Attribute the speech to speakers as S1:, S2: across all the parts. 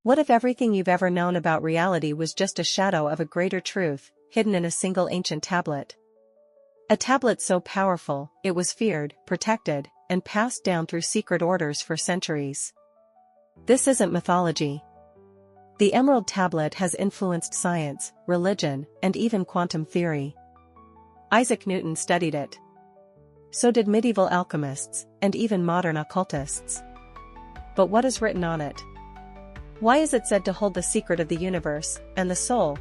S1: What if everything you've ever known about reality was just a shadow of a greater truth, hidden in a single ancient tablet? A tablet so powerful, it was feared, protected, and passed down through secret orders for centuries. This isn't mythology. The Emerald Tablet has influenced science, religion, and even quantum theory. Isaac Newton studied it. So did medieval alchemists, and even modern occultists. But what is written on it? Why is it said to hold the secret of the universe, and the soul?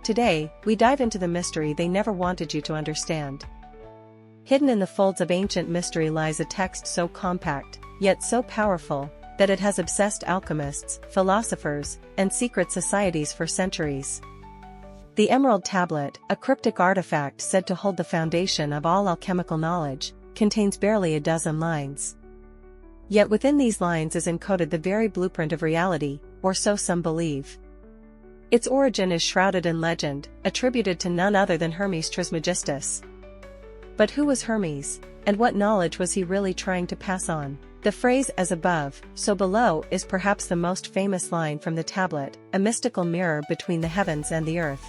S1: Today, we dive into the mystery they never wanted you to understand. Hidden in the folds of ancient mystery lies a text so compact, yet so powerful, that it has obsessed alchemists, philosophers, and secret societies for centuries. The Emerald Tablet, a cryptic artifact said to hold the foundation of all alchemical knowledge, contains barely a dozen lines. Yet within these lines is encoded the very blueprint of reality, or so some believe. Its origin is shrouded in legend, attributed to none other than Hermes Trismegistus. But who was Hermes, and what knowledge was he really trying to pass on? The phrase "as above, so below" is perhaps the most famous line from the tablet, a mystical mirror between the heavens and the earth.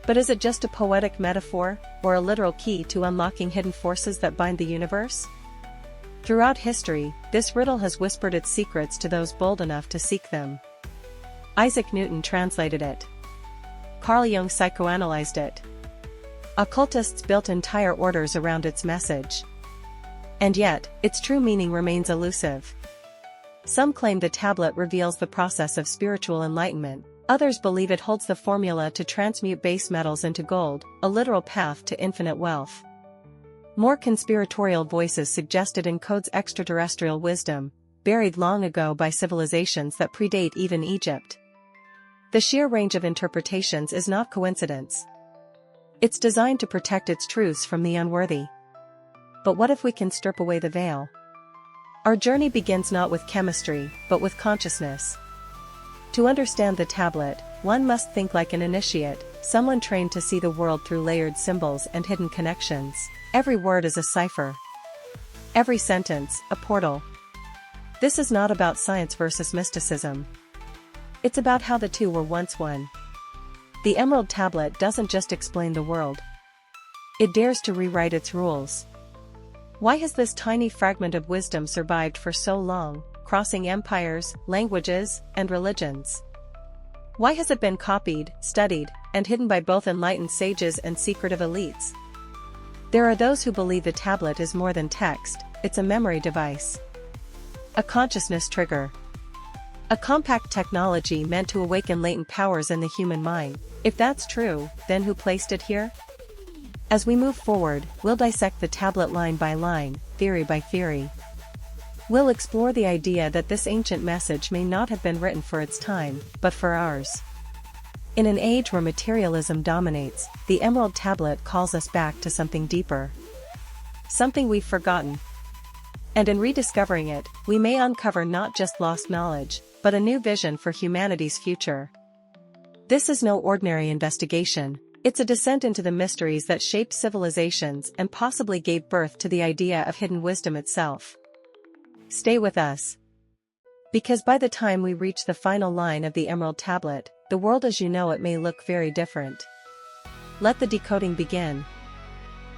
S1: But is it just a poetic metaphor, or a literal key to unlocking hidden forces that bind the universe? Throughout history, this riddle has whispered its secrets to those bold enough to seek them. Isaac Newton translated it. Carl Jung psychoanalyzed it. Occultists built entire orders around its message. And yet, its true meaning remains elusive. Some claim the tablet reveals the process of spiritual enlightenment, others believe it holds the formula to transmute base metals into gold, a literal path to infinite wealth. More conspiratorial voices suggest it encodes extraterrestrial wisdom, buried long ago by civilizations that predate even Egypt. The sheer range of interpretations is not coincidence. It's designed to protect its truths from the unworthy. But what if we can strip away the veil? Our journey begins not with chemistry, but with consciousness. To understand the tablet, one must think like an initiate, someone trained to see the world through layered symbols and hidden connections. Every word is a cipher. Every sentence, a portal. This is not about science versus mysticism. It's about how the two were once one. The Emerald Tablet doesn't just explain the world. It dares to rewrite its rules. Why has this tiny fragment of wisdom survived for so long, crossing empires, languages, and religions? Why has it been copied, studied, and hidden by both enlightened sages and secretive elites? There are those who believe the tablet is more than text, it's a memory device. A consciousness trigger. A compact technology meant to awaken latent powers in the human mind. If that's true, then who placed it here? As we move forward, we'll dissect the tablet line by line, theory by theory. We'll explore the idea that this ancient message may not have been written for its time, but for ours. In an age where materialism dominates, the Emerald Tablet calls us back to something deeper. Something we've forgotten. And in rediscovering it, we may uncover not just lost knowledge, but a new vision for humanity's future. This is no ordinary investigation. It's a descent into the mysteries that shaped civilizations and possibly gave birth to the idea of hidden wisdom itself. Stay with us. Because by the time we reach the final line of the Emerald Tablet, the world as you know it may look very different. Let the decoding begin.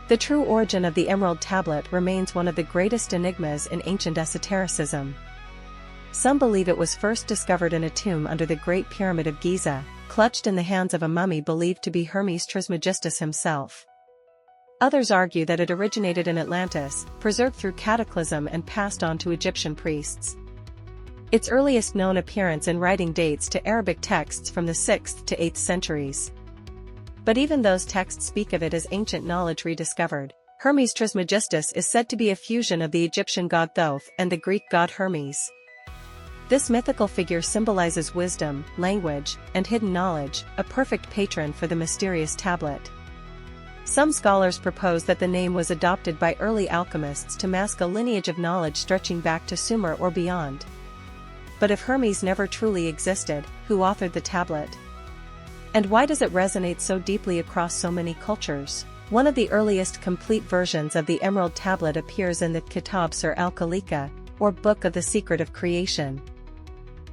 S1: The true origin of the Emerald Tablet remains one of the greatest enigmas in ancient esotericism. Some believe it was first discovered in a tomb under the Great Pyramid of Giza, clutched in the hands of a mummy believed to be Hermes Trismegistus himself. Others argue that it originated in Atlantis, preserved through cataclysm and passed on to Egyptian priests. Its earliest known appearance in writing dates to Arabic texts from the 6th to 8th centuries. But even those texts speak of it as ancient knowledge rediscovered. Hermes Trismegistus is said to be a fusion of the Egyptian god Thoth and the Greek god Hermes. This mythical figure symbolizes wisdom, language, and hidden knowledge, a perfect patron for the mysterious tablet. Some scholars propose that the name was adopted by early alchemists to mask a lineage of knowledge stretching back to Sumer or beyond. But if Hermes never truly existed, who authored the tablet? And why does it resonate so deeply across so many cultures? One of the earliest complete versions of the Emerald Tablet appears in the Kitab Sur al-Khalika, or Book of the Secret of Creation.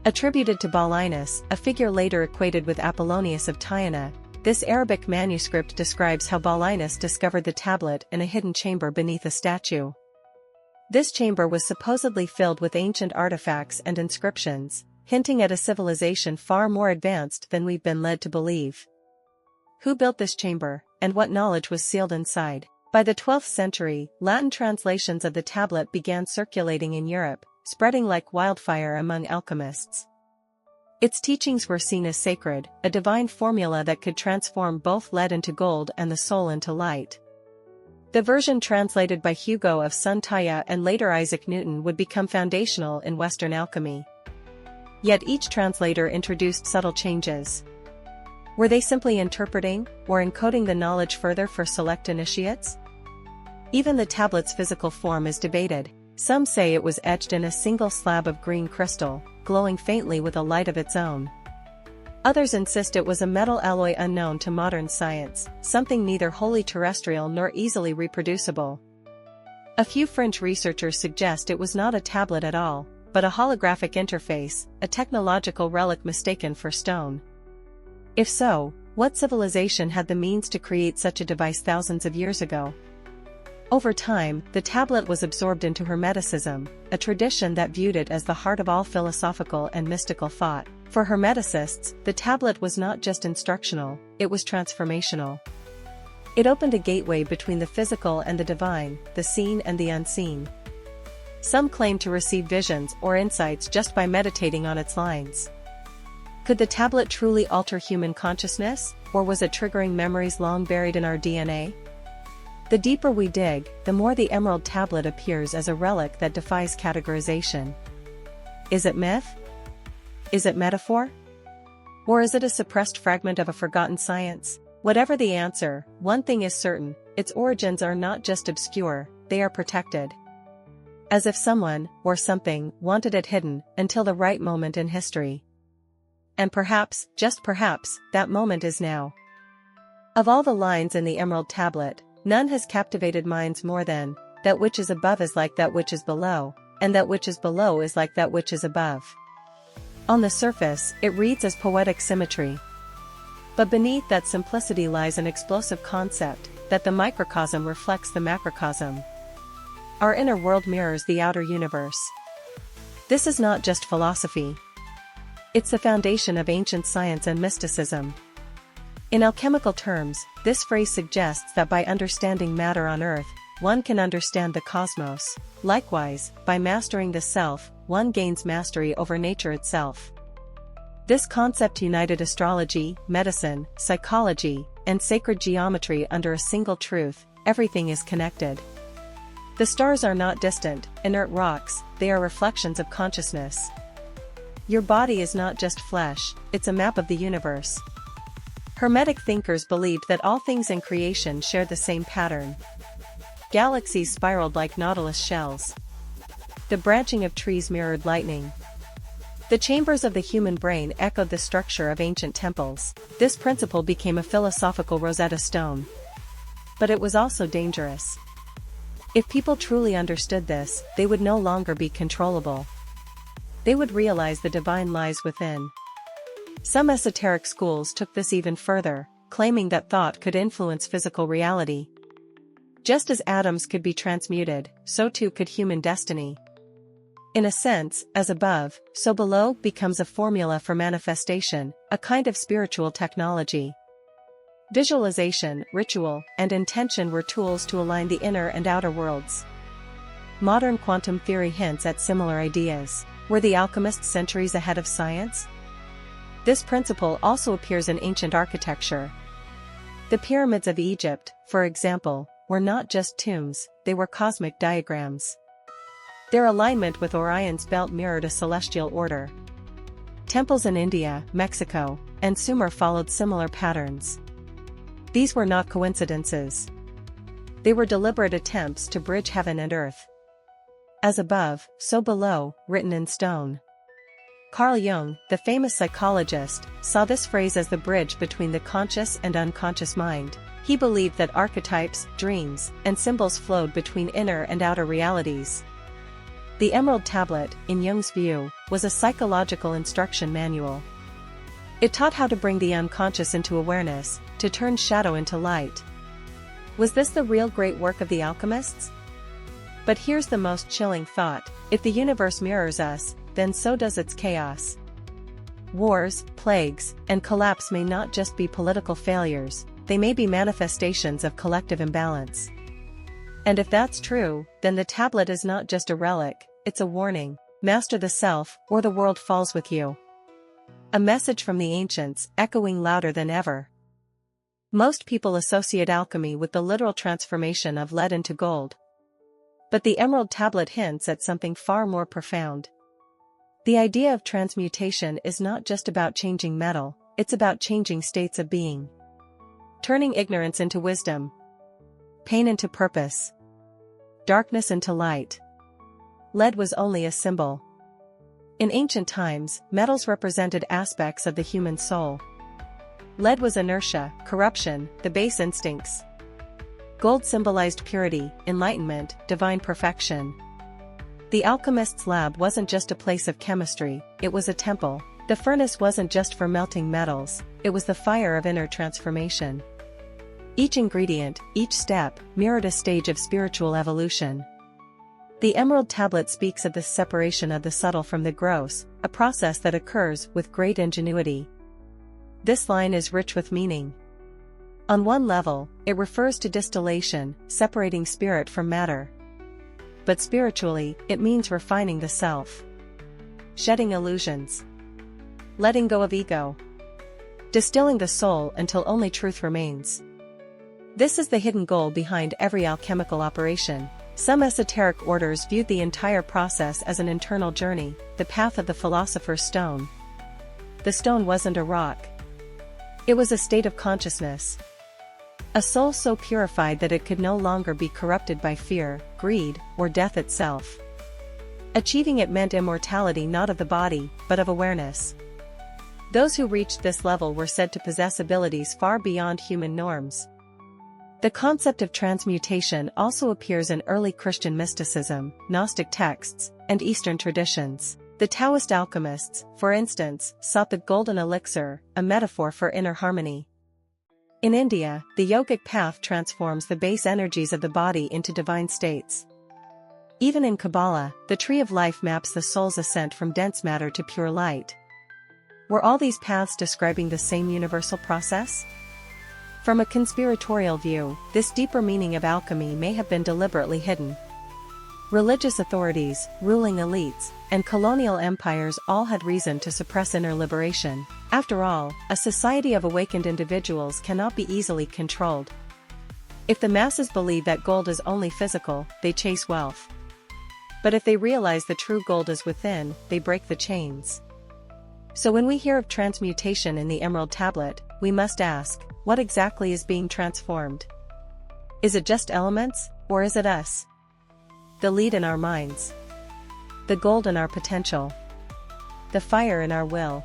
S1: Attributed to Paulinus, a figure later equated with Apollonius of Tyana, this Arabic manuscript describes how Paulinus discovered the tablet in a hidden chamber beneath a statue. This chamber was supposedly filled with ancient artifacts and inscriptions, hinting at a civilization far more advanced than we've been led to believe. Who built this chamber, and what knowledge was sealed inside? By the 12th century, Latin translations of the tablet began circulating in Europe, spreading like wildfire among alchemists. Its teachings were seen as sacred, a divine formula that could transform both lead into gold and the soul into light. The version translated by Hugo of Suntaya and later Isaac Newton would become foundational in Western alchemy. Yet each translator introduced subtle changes. Were they simply interpreting, or encoding the knowledge further for select initiates? Even the tablet's physical form is debated. Some say it was etched in a single slab of green crystal, glowing faintly with a light of its own. Others insist it was a metal alloy unknown to modern science, something neither wholly terrestrial nor easily reproducible. A few French researchers suggest it was not a tablet at all, but a holographic interface, a technological relic mistaken for stone. If so, what civilization had the means to create such a device thousands of years ago? Over time, the tablet was absorbed into Hermeticism, a tradition that viewed it as the heart of all philosophical and mystical thought. For Hermeticists, the tablet was not just instructional, it was transformational. It opened a gateway between the physical and the divine, the seen and the unseen. Some claim to receive visions or insights just by meditating on its lines. Could the tablet truly alter human consciousness, or was it triggering memories long buried in our DNA? The deeper we dig, the more the emerald tablet appears as a relic that defies categorization. Is it myth? Is it metaphor? Or is it a suppressed fragment of a forgotten science? Whatever the answer, one thing is certain, its origins are not just obscure, they are protected. As if someone, or something, wanted it hidden, until the right moment in history. And perhaps, just perhaps, that moment is now. Of all the lines in the emerald tablet, none has captivated minds more than, that which is above is like that which is below, and that which is below is like that which is above. On the surface, it reads as poetic symmetry. But beneath that simplicity lies an explosive concept, that the microcosm reflects the macrocosm. Our inner world mirrors the outer universe. This is not just philosophy. It's the foundation of ancient science and mysticism. In alchemical terms, this phrase suggests that by understanding matter on Earth, one can understand the cosmos. Likewise, by mastering the self, one gains mastery over nature itself. This concept united astrology, medicine, psychology, and sacred geometry under a single truth: everything is connected. The stars are not distant, inert rocks, they are reflections of consciousness. Your body is not just flesh, it's a map of the universe. Hermetic thinkers believed that all things in creation shared the same pattern. Galaxies spiraled like nautilus shells. The branching of trees mirrored lightning. The chambers of the human brain echoed the structure of ancient temples. This principle became a philosophical Rosetta Stone. But it was also dangerous. If people truly understood this, they would no longer be controllable. They would realize the divine lies within. Some esoteric schools took this even further, claiming that thought could influence physical reality. Just as atoms could be transmuted, so too could human destiny. In a sense, as above, so below becomes a formula for manifestation, a kind of spiritual technology. Visualization, ritual, and intention were tools to align the inner and outer worlds. Modern quantum theory hints at similar ideas. Were the alchemists centuries ahead of science? This principle also appears in ancient architecture. The pyramids of Egypt, for example, were not just tombs, they were cosmic diagrams. Their alignment with Orion's belt mirrored a celestial order. Temples in India, Mexico, and Sumer followed similar patterns. These were not coincidences. They were deliberate attempts to bridge heaven and earth. As above, so below, written in stone. Carl Jung, the famous psychologist, saw this phrase as the bridge between the conscious and unconscious mind. He believed that archetypes, dreams, and symbols flowed between inner and outer realities. The Emerald Tablet, in Jung's view, was a psychological instruction manual. It taught how to bring the unconscious into awareness, to turn shadow into light. Was this the real great work of the alchemists? But here's the most chilling thought: if the universe mirrors us, then so does its chaos. Wars, plagues, and collapse may not just be political failures, they may be manifestations of collective imbalance. And if that's true, then the tablet is not just a relic, it's a warning: master the self, or the world falls with you. A message from the ancients, echoing louder than ever. Most people associate alchemy with the literal transformation of lead into gold. But the Emerald Tablet hints at something far more profound. The idea of transmutation is not just about changing metal, it's about changing states of being. Turning ignorance into wisdom. Pain into purpose. Darkness into light. Lead was only a symbol. In ancient times, metals represented aspects of the human soul. Lead was inertia, corruption, the base instincts. Gold symbolized purity, enlightenment, divine perfection. The alchemist's lab wasn't just a place of chemistry, it was a temple. The furnace wasn't just for melting metals, it was the fire of inner transformation. Each ingredient, each step, mirrored a stage of spiritual evolution. The Emerald Tablet speaks of the separation of the subtle from the gross, a process that occurs with great ingenuity. This line is rich with meaning. On one level, it refers to distillation, separating spirit from matter. But spiritually, it means refining the self. Shedding illusions. Letting go of ego. Distilling the soul until only truth remains. This is the hidden goal behind every alchemical operation. Some esoteric orders viewed the entire process as an internal journey, the path of the philosopher's stone. The stone wasn't a rock. It was a state of consciousness. A soul so purified that it could no longer be corrupted by fear, greed, or death itself. Achieving it meant immortality not of the body, but of awareness. Those who reached this level were said to possess abilities far beyond human norms. The concept of transmutation also appears in early Christian mysticism, Gnostic texts, and Eastern traditions. The Taoist alchemists, for instance, sought the golden elixir, a metaphor for inner harmony. In India, the yogic path transforms the base energies of the body into divine states. Even in Kabbalah, the tree of life maps the soul's ascent from dense matter to pure light. Were all these paths describing the same universal process? From a conspiratorial view, this deeper meaning of alchemy may have been deliberately hidden. Religious authorities, ruling elites, and colonial empires all had reason to suppress inner liberation. After all, a society of awakened individuals cannot be easily controlled. If the masses believe that gold is only physical, they chase wealth. But if they realize the true gold is within, they break the chains. So when we hear of transmutation in the Emerald Tablet, we must ask, what exactly is being transformed? Is it just elements, or is it us? The lead in our minds. The gold in our potential. The fire in our will.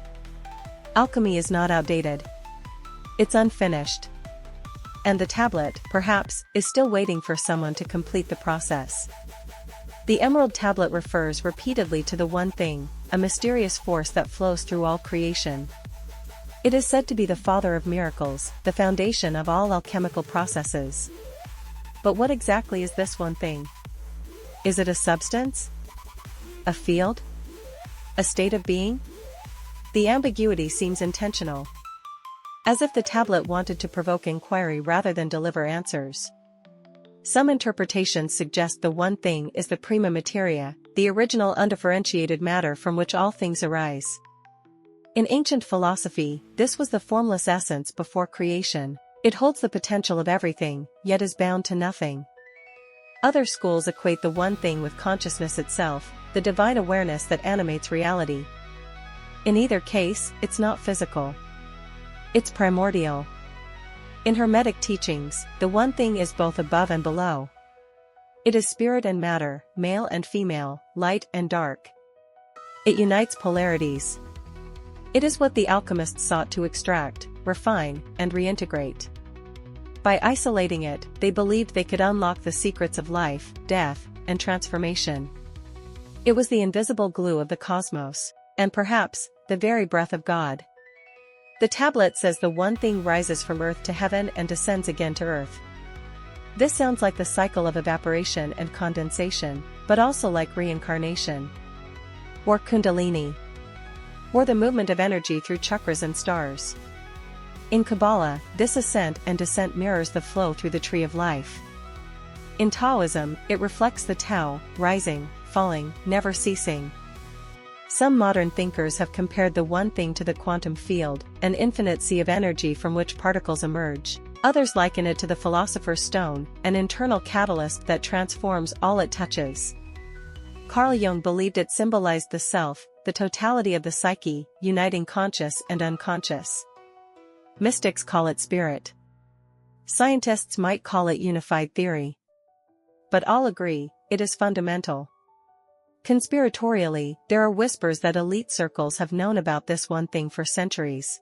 S1: Alchemy is not outdated. It's unfinished. And the tablet, perhaps, is still waiting for someone to complete the process. The Emerald Tablet refers repeatedly to the one thing, a mysterious force that flows through all creation. It is said to be the father of miracles, the foundation of all alchemical processes. But what exactly is this one thing? Is it a substance? A field? A state of being? The ambiguity seems intentional. As if the tablet wanted to provoke inquiry rather than deliver answers. Some interpretations suggest the one thing is the prima materia, the original undifferentiated matter from which all things arise. In ancient philosophy, this was the formless essence before creation. It holds the potential of everything, yet is bound to nothing. Other schools equate the one thing with consciousness itself, the divine awareness that animates reality. In either case, it's not physical. It's primordial. In Hermetic teachings, the one thing is both above and below. It is spirit and matter, male and female, light and dark. It unites polarities. It is what the alchemists sought to extract, refine, and reintegrate. By isolating it, they believed they could unlock the secrets of life, death, and transformation. It was the invisible glue of the cosmos, and perhaps, the very breath of God. The tablet says the one thing rises from earth to heaven and descends again to earth. This sounds like the cycle of evaporation and condensation, but also like reincarnation. Or Kundalini. Or the movement of energy through chakras and stars. In Kabbalah, this ascent and descent mirrors the flow through the tree of life. In Taoism, it reflects the Tao, rising, falling, never ceasing. Some modern thinkers have compared the one thing to the quantum field, an infinite sea of energy from which particles emerge. Others liken it to the philosopher's stone, an internal catalyst that transforms all it touches. Carl Jung believed it symbolized the self, the totality of the psyche, uniting conscious and unconscious. Mystics call it spirit. Scientists might call it unified theory. But all agree, it is fundamental. Conspiratorially, there are whispers that elite circles have known about this one thing for centuries.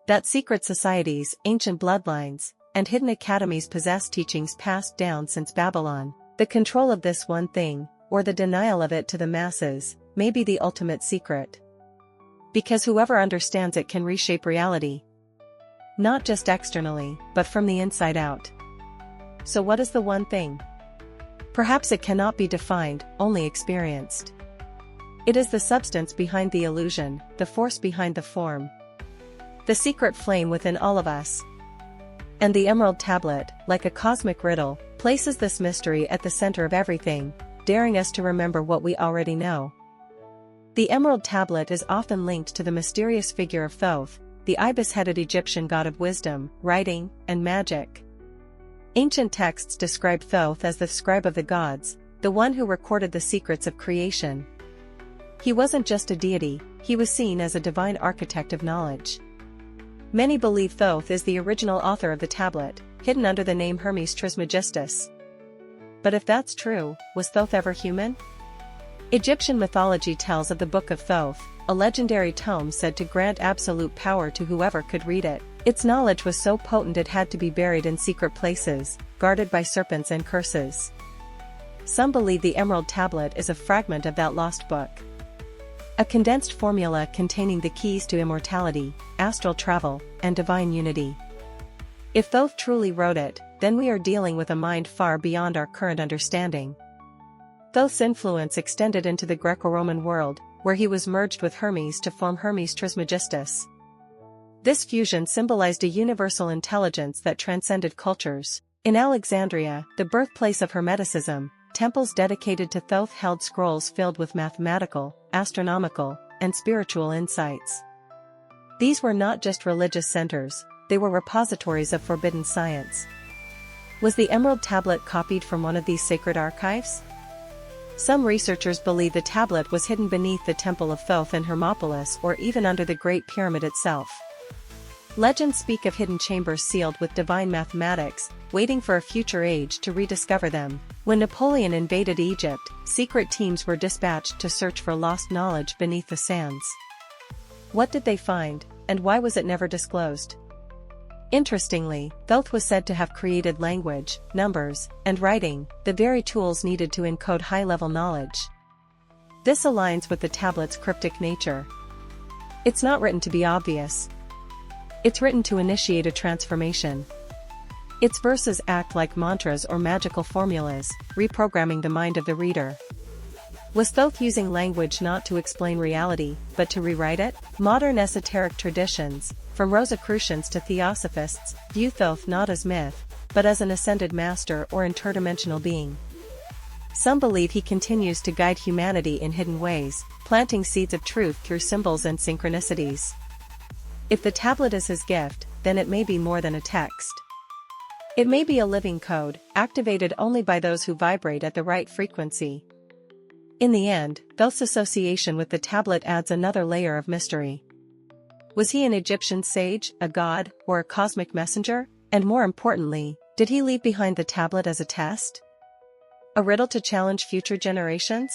S1: That secret societies, ancient bloodlines, and hidden academies possess teachings passed down since Babylon. The control of this one thing, or the denial of it to the masses, may be the ultimate secret. Because whoever understands it can reshape reality. Not just externally, but from the inside out. So what is the one thing? Perhaps it cannot be defined, only experienced. It is the substance behind the illusion, the force behind the form. The secret flame within all of us. And the emerald tablet, like a cosmic riddle, places this mystery at the center of everything, daring us to remember what we already know. The emerald tablet is often linked to the mysterious figure of Thoth, the ibis-headed Egyptian god of wisdom, writing, and magic. Ancient texts describe Thoth as the scribe of the gods, the one who recorded the secrets of creation. He wasn't just a deity, he was seen as a divine architect of knowledge. Many believe Thoth is the original author of the tablet, hidden under the name Hermes Trismegistus. But if that's true, was Thoth ever human? Egyptian mythology tells of the Book of Thoth, a legendary tome said to grant absolute power to whoever could read it. Its knowledge was so potent it had to be buried in secret places, guarded by serpents and curses. Some believe the Emerald Tablet is a fragment of that lost book. A condensed formula containing the keys to immortality, astral travel, and divine unity. If Thoth truly wrote it, then we are dealing with a mind far beyond our current understanding. Thoth's influence extended into the Greco-Roman world, where he was merged with Hermes to form Hermes Trismegistus. This fusion symbolized a universal intelligence that transcended cultures. In Alexandria, the birthplace of Hermeticism, temples dedicated to Thoth held scrolls filled with mathematical, astronomical, and spiritual insights. These were not just religious centers, they were repositories of forbidden science. Was the Emerald Tablet copied from one of these sacred archives? Some researchers believe the tablet was hidden beneath the Temple of Thoth in Hermopolis or even under the Great Pyramid itself. Legends speak of hidden chambers sealed with divine mathematics, waiting for a future age to rediscover them. When Napoleon invaded Egypt, secret teams were dispatched to search for lost knowledge beneath the sands. What did they find, and why was it never disclosed? Interestingly, Thoth was said to have created language, numbers, and writing, the very tools needed to encode high-level knowledge. This aligns with the tablet's cryptic nature. It's not written to be obvious. It's written to initiate a transformation. Its verses act like mantras or magical formulas, reprogramming the mind of the reader. Was Thoth using language not to explain reality, but to rewrite it? Modern esoteric traditions, from Rosicrucians to Theosophists, view Thoth not as myth, but as an ascended master or interdimensional being. Some believe he continues to guide humanity in hidden ways, planting seeds of truth through symbols and synchronicities. If the tablet is his gift, then it may be more than a text. It may be a living code, activated only by those who vibrate at the right frequency. In the end, Thoth's association with the tablet adds another layer of mystery. Was he an Egyptian sage, a god, or a cosmic messenger? And more importantly, did he leave behind the tablet as a test? A riddle to challenge future generations?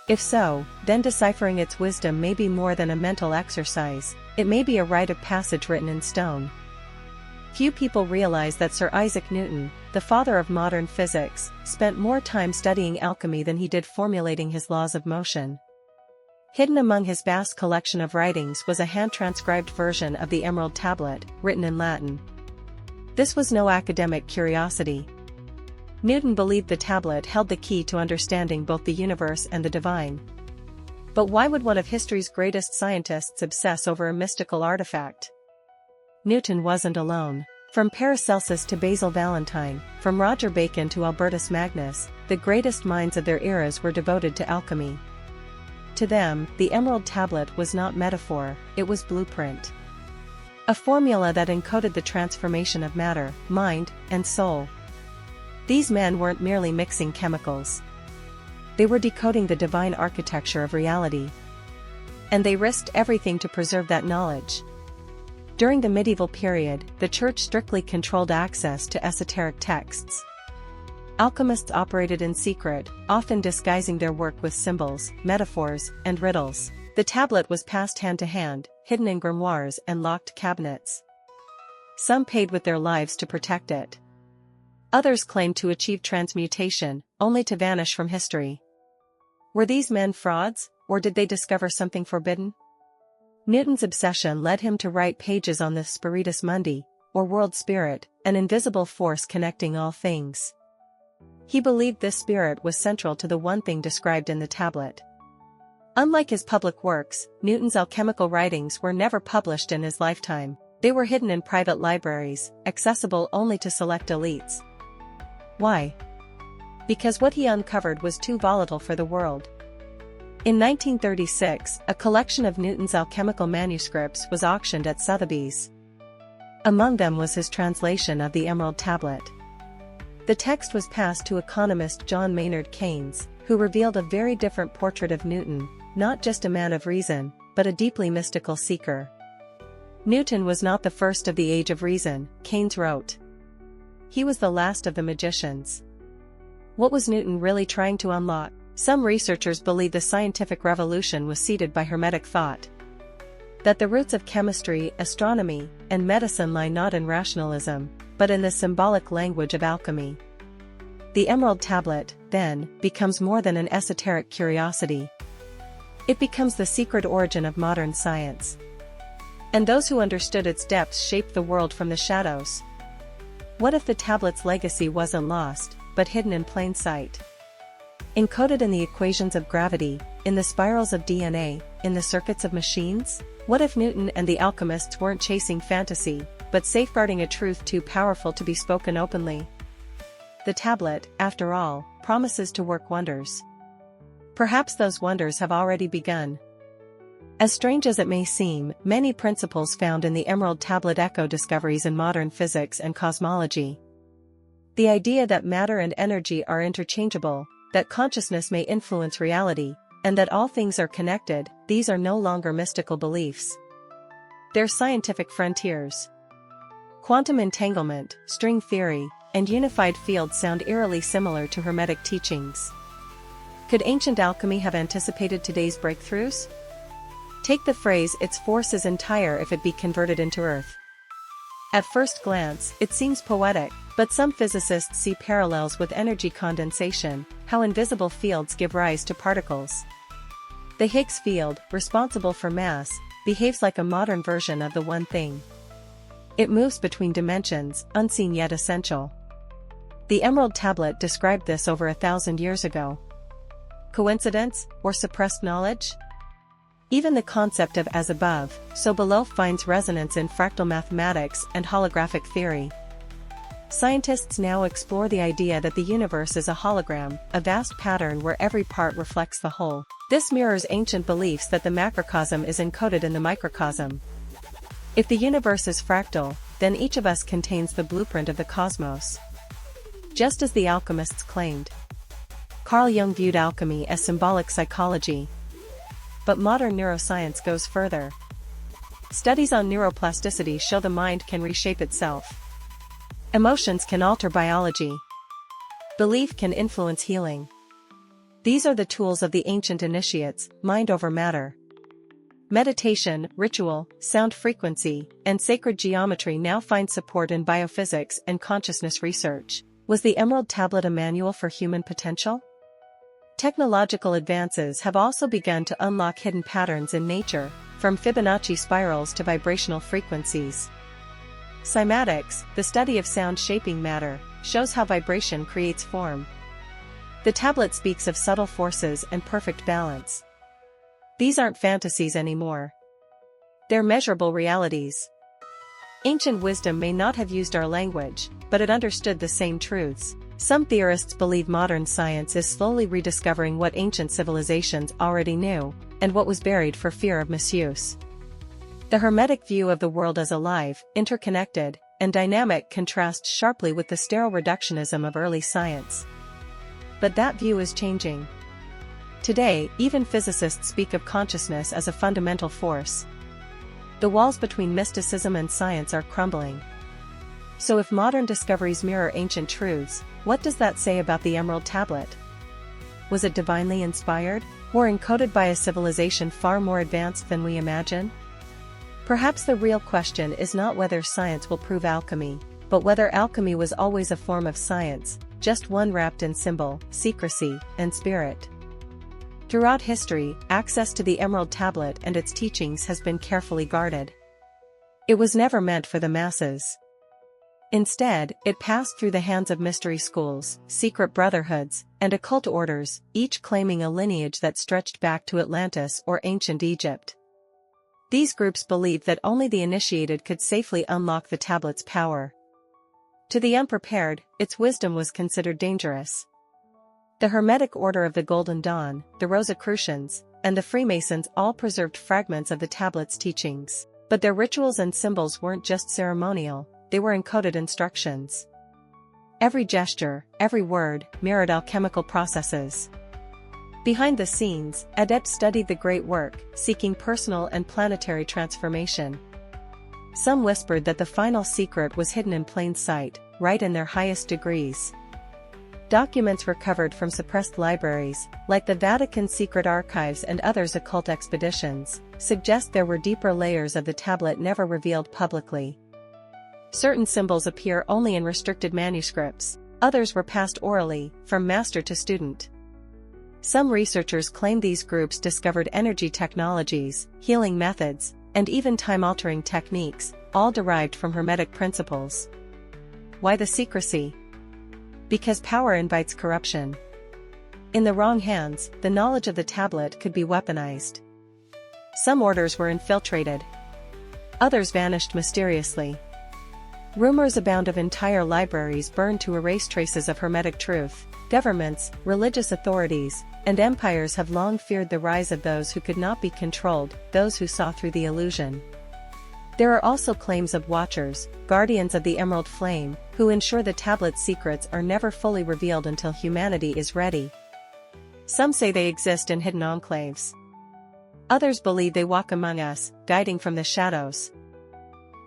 S1: If so, then deciphering its wisdom may be more than a mental exercise, it may be a rite of passage written in stone. Few people realize that Sir Isaac Newton, the father of modern physics, spent more time studying alchemy than he did formulating his laws of motion. Hidden among his vast collection of writings was a hand-transcribed version of the Emerald Tablet, written in Latin. This was no academic curiosity. Newton believed the tablet held the key to understanding both the universe and the divine. But why would one of history's greatest scientists obsess over a mystical artifact? Newton wasn't alone. From Paracelsus to Basil Valentine, from Roger Bacon to Albertus Magnus, the greatest minds of their eras were devoted to alchemy. To them, the Emerald Tablet was not metaphor, it was blueprint. A formula that encoded the transformation of matter, mind, and soul. These men weren't merely mixing chemicals. They were decoding the divine architecture of reality. And they risked everything to preserve that knowledge. During the medieval period, the church strictly controlled access to esoteric texts. Alchemists operated in secret, often disguising their work with symbols, metaphors, and riddles. The tablet was passed hand to hand, hidden in grimoires and locked cabinets. Some paid with their lives to protect it. Others claimed to achieve transmutation, only to vanish from history. Were these men frauds, or did they discover something forbidden? Newton's obsession led him to write pages on the Spiritus Mundi, or world spirit, an invisible force connecting all things. He believed this spirit was central to the one thing described in the tablet. Unlike his public works, Newton's alchemical writings were never published in his lifetime. They were hidden in private libraries, accessible only to select elites. Why? Because what he uncovered was too volatile for the world. In 1936, a collection of Newton's alchemical manuscripts was auctioned at Sotheby's. Among them was his translation of the Emerald Tablet. The text was passed to economist John Maynard Keynes, who revealed a very different portrait of Newton, not just a man of reason, but a deeply mystical seeker. Newton was not the first of the age of reason, Keynes wrote. He was the last of the magicians. What was Newton really trying to unlock? Some researchers believe the scientific revolution was seeded by Hermetic thought. That the roots of chemistry, astronomy, and medicine lie not in rationalism, but in the symbolic language of alchemy. The Emerald Tablet, then, becomes more than an esoteric curiosity. It becomes the secret origin of modern science. And those who understood its depths shaped the world from the shadows. What if the tablet's legacy wasn't lost, but hidden in plain sight? Encoded in the equations of gravity, in the spirals of DNA, in the circuits of machines? What if Newton and the alchemists weren't chasing fantasy, but safeguarding a truth too powerful to be spoken openly? The tablet, after all, promises to work wonders. Perhaps those wonders have already begun. As strange as it may seem, many principles found in the Emerald Tablet echo discoveries in modern physics and cosmology. The idea that matter and energy are interchangeable, that consciousness may influence reality, and that all things are connected, these are no longer mystical beliefs. They're scientific frontiers. Quantum entanglement, string theory, and unified fields sound eerily similar to Hermetic teachings. Could ancient alchemy have anticipated today's breakthroughs? Take the phrase, "its force is entire if it be converted into earth." At first glance, it seems poetic, but some physicists see parallels with energy condensation, how invisible fields give rise to particles. The Higgs field, responsible for mass, behaves like a modern version of the one thing. It moves between dimensions, unseen yet essential. The Emerald Tablet described this over 1,000 years ago. Coincidence, or suppressed knowledge? Even the concept of as above, so below finds resonance in fractal mathematics and holographic theory. Scientists now explore the idea that the universe is a hologram, a vast pattern where every part reflects the whole. This mirrors ancient beliefs that the macrocosm is encoded in the microcosm. If the universe is fractal, then each of us contains the blueprint of the cosmos. Just as the alchemists claimed. Carl Jung viewed alchemy as symbolic psychology. But modern neuroscience goes further. Studies on neuroplasticity show the mind can reshape itself. Emotions can alter biology. Belief can influence healing. These are the tools of the ancient initiates, mind over matter. Meditation, ritual, sound frequency, and sacred geometry now find support in biophysics and consciousness research. Was the Emerald Tablet a manual for human potential? Technological advances have also begun to unlock hidden patterns in nature, from Fibonacci spirals to vibrational frequencies. Cymatics, the study of sound shaping matter, shows how vibration creates form. The tablet speaks of subtle forces and perfect balance. These aren't fantasies anymore. They're measurable realities. Ancient wisdom may not have used our language, but it understood the same truths. Some theorists believe modern science is slowly rediscovering what ancient civilizations already knew, and what was buried for fear of misuse. The Hermetic view of the world as alive, interconnected, and dynamic contrasts sharply with the sterile reductionism of early science. But that view is changing. Today, even physicists speak of consciousness as a fundamental force. The walls between mysticism and science are crumbling. So if modern discoveries mirror ancient truths, what does that say about the Emerald Tablet? Was it divinely inspired, or encoded by a civilization far more advanced than we imagine? Perhaps the real question is not whether science will prove alchemy, but whether alchemy was always a form of science, just one wrapped in symbol, secrecy, and spirit. Throughout history, access to the Emerald Tablet and its teachings has been carefully guarded. It was never meant for the masses. Instead, it passed through the hands of mystery schools, secret brotherhoods, and occult orders, each claiming a lineage that stretched back to Atlantis or ancient Egypt. These groups believed that only the initiated could safely unlock the tablet's power. To the unprepared, its wisdom was considered dangerous. The Hermetic Order of the Golden Dawn, the Rosicrucians, and the Freemasons all preserved fragments of the tablet's teachings, but their rituals and symbols weren't just ceremonial. They were encoded instructions. Every gesture, every word, mirrored alchemical processes. Behind the scenes, adepts studied the great work, seeking personal and planetary transformation. Some whispered that the final secret was hidden in plain sight, right in their highest degrees. Documents recovered from suppressed libraries, like the Vatican's secret archives and others' occult expeditions, suggest there were deeper layers of the tablet never revealed publicly. Certain symbols appear only in restricted manuscripts, others were passed orally, from master to student. Some researchers claim these groups discovered energy technologies, healing methods, and even time-altering techniques, all derived from Hermetic principles. Why the secrecy? Because power invites corruption. In the wrong hands, the knowledge of the tablet could be weaponized. Some orders were infiltrated. Others vanished mysteriously. Rumors abound of entire libraries burned to erase traces of Hermetic truth. Governments, religious authorities, and empires have long feared the rise of those who could not be controlled, those who saw through the illusion. There are also claims of watchers, guardians of the Emerald Flame, who ensure the tablet's secrets are never fully revealed until humanity is ready. Some say they exist in hidden enclaves. Others believe they walk among us, guiding from the shadows.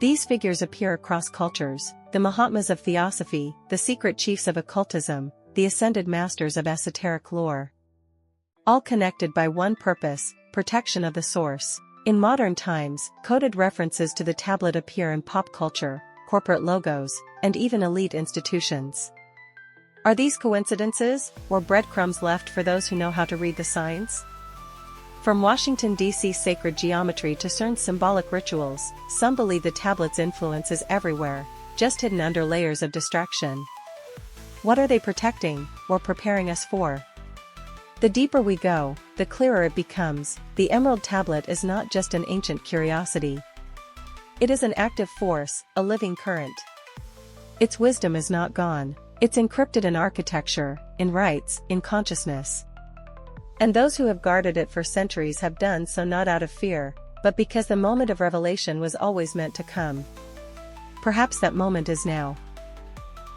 S1: These figures appear across cultures, the Mahatmas of Theosophy, the secret chiefs of occultism, the ascended masters of esoteric lore. All connected by one purpose, protection of the source. In modern times, coded references to the tablet appear in pop culture, corporate logos, and even elite institutions. Are these coincidences, or breadcrumbs left for those who know how to read the signs? From Washington, D.C. sacred geometry to CERN's symbolic rituals, some believe the tablet's influence is everywhere, just hidden under layers of distraction. What are they protecting, or preparing us for? The deeper we go, the clearer it becomes. The Emerald Tablet is not just an ancient curiosity. It is an active force, a living current. Its wisdom is not gone. It's encrypted in architecture, in rites, in consciousness. And those who have guarded it for centuries have done so not out of fear, but because the moment of revelation was always meant to come. Perhaps that moment is now.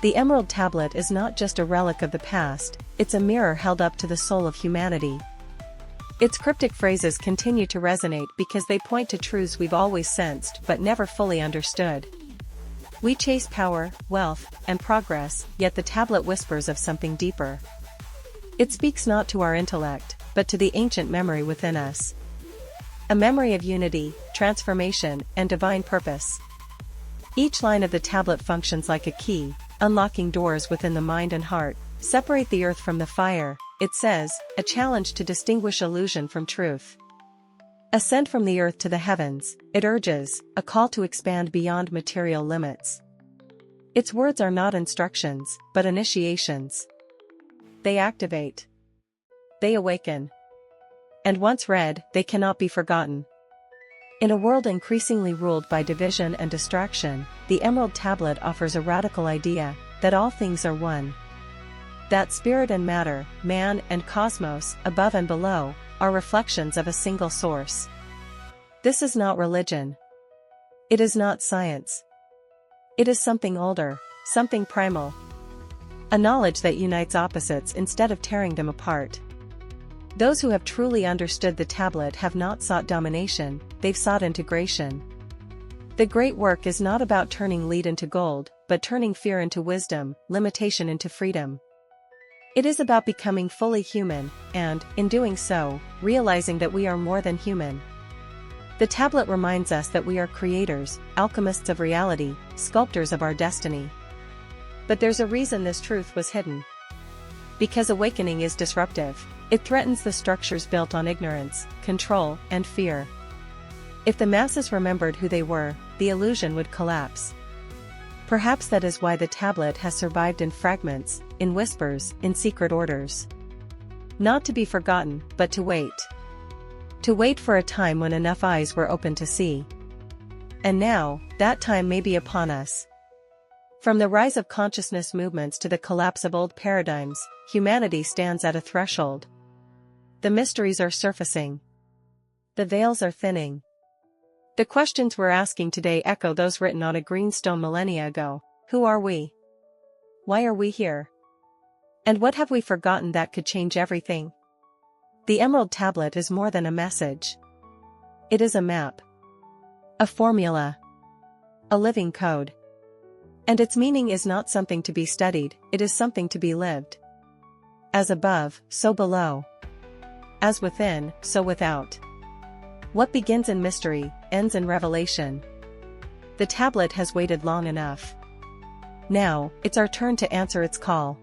S1: The Emerald Tablet is not just a relic of the past, it's a mirror held up to the soul of humanity. Its cryptic phrases continue to resonate because they point to truths we've always sensed but never fully understood. We chase power, wealth, and progress, yet the tablet whispers of something deeper. It speaks not to our intellect, but to the ancient memory within us. A memory of unity, transformation, and divine purpose. Each line of the tablet functions like a key, unlocking doors within the mind and heart. Separate the earth from the fire, it says, a challenge to distinguish illusion from truth. Ascend from the earth to the heavens, it urges, a call to expand beyond material limits. Its words are not instructions, but initiations. They activate. They awaken. And once read, they cannot be forgotten. In a world increasingly ruled by division and distraction, the Emerald Tablet offers a radical idea, that all things are one. That spirit and matter, man and cosmos, above and below, are reflections of a single source. This is not religion. It is not science. It is something older, something primal. A knowledge that unites opposites instead of tearing them apart. Those who have truly understood the tablet have not sought domination, they've sought integration. The great work is not about turning lead into gold, but turning fear into wisdom, limitation into freedom. It is about becoming fully human, and, in doing so, realizing that we are more than human. The tablet reminds us that we are creators, alchemists of reality, sculptors of our destiny. But there's a reason this truth was hidden. Because awakening is disruptive. It threatens the structures built on ignorance, control, and fear. If the masses remembered who they were, the illusion would collapse. Perhaps that is why the tablet has survived in fragments, in whispers, in secret orders. Not to be forgotten, but to wait. To wait for a time when enough eyes were open to see. And now, that time may be upon us. From the rise of consciousness movements to the collapse of old paradigms, humanity stands at a threshold. The mysteries are surfacing. The veils are thinning. The questions we're asking today echo those written on a green stone millennia ago. Who are we? Why are we here? And what have we forgotten that could change everything? The Emerald Tablet is more than a message. It is a map. A formula. A living code. And its meaning is not something to be studied, it is something to be lived. As above, so below. As within, so without. What begins in mystery, ends in revelation. The tablet has waited long enough. Now, it's our turn to answer its call.